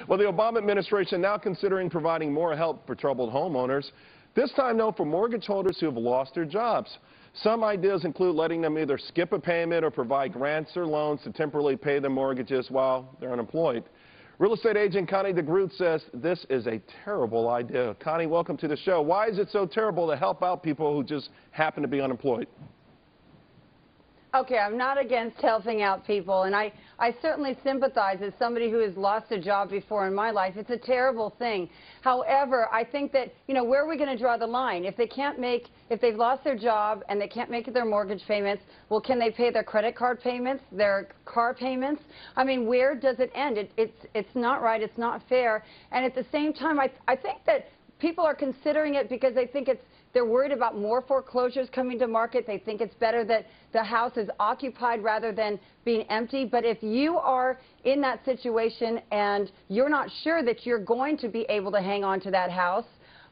Well, the Obama administration now considering providing more help for troubled homeowners. This time, though, for mortgage holders who have lost their jobs. Some ideas include letting them either skip a payment or provide grants or loans to temporarily pay their mortgages while they're unemployed. Real estate agent Connie says this is a terrible idea. Connie, welcome to the show. Why is it so terrible to help out people who just happen to be unemployed? Okay, I'm not against helping out people, and I certainly sympathize as somebody who has lost a job before in my life. It's a terrible thing. However, I think that, where are we going to draw the line? If they've lost their job and they can't make their mortgage payments, well, can they pay their credit card payments, their car payments? I mean, where does it end? It's not right. It's not fair. And at the same time, I think that people are considering it because they think they're worried about more foreclosures coming to market. They think it's better that the house is occupied rather than being empty. But if you are in that situation and you're not sure that you're going to be able to hang on to that house,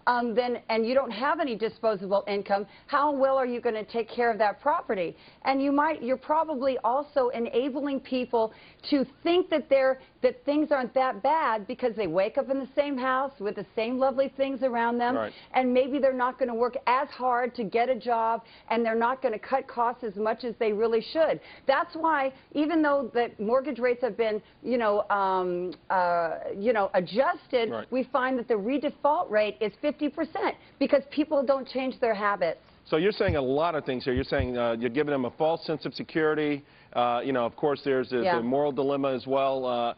and you don't have any disposable income, how well are you going to take care of that property? And you're probably also enabling people to think that things aren't that bad because they wake up in the same house with the same lovely things around them, right. And maybe they're not going to work as hard to get a job, and they're not going to cut costs as much as they really should. That's why, even though the mortgage rates have been, adjusted, right. we find that the redefault rate is 50% because people don't change their habits. So you're saying a lot of things here. You're saying you're giving them a false sense of security. Of course, there's the moral dilemma as well.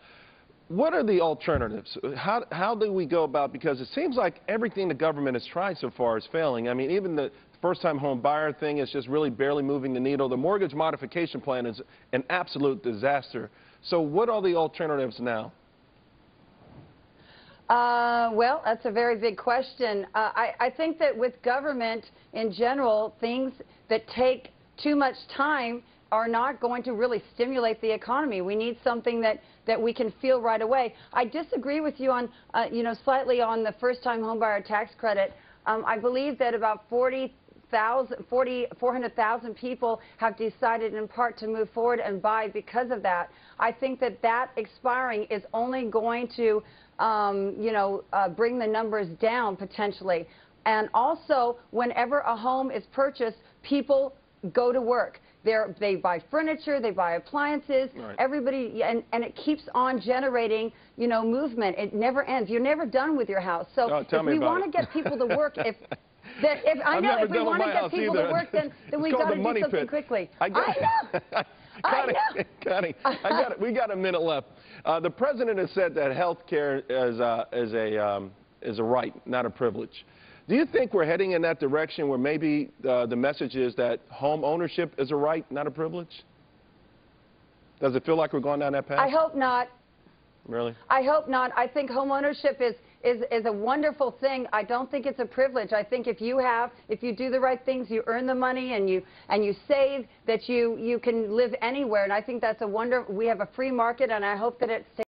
What are the alternatives? How do we go about, because it seems like everything the government has tried so far is failing. I mean, even the first-time home buyer thing is just really barely moving the needle. The mortgage modification plan is an absolute disaster. So what are the alternatives now? Well, that's a very big question. I think that with government in general, things that take too much time are not going to really stimulate the economy. We need something that we can feel right away. I disagree with you on, slightly on the first-time homebuyer tax credit. I believe that about 400,000 people have decided in part to move forward and buy because of that. I think that expiring is only going to bring the numbers down potentially. And also, whenever a home is purchased, people go to work. They buy furniture, they buy appliances, right. Everybody, and it keeps on generating, movement. It never ends. You're never done with your house. So if we want to get people to work, if we want to get people to work, then we got to do something quickly. I know. Connie, we got a minute left. The president has said that health care is a right, not a privilege. Do you think we're heading in that direction where maybe the message is that home ownership is a right, not a privilege? Does it feel like we're going down that path? I hope not. Really? I hope not. I think home ownership is a wonderful thing. I don't think it's a privilege. I think if you do the right things, you earn the money and you save, that you can live anywhere. And I think that's we have a free market, and I hope that it stays.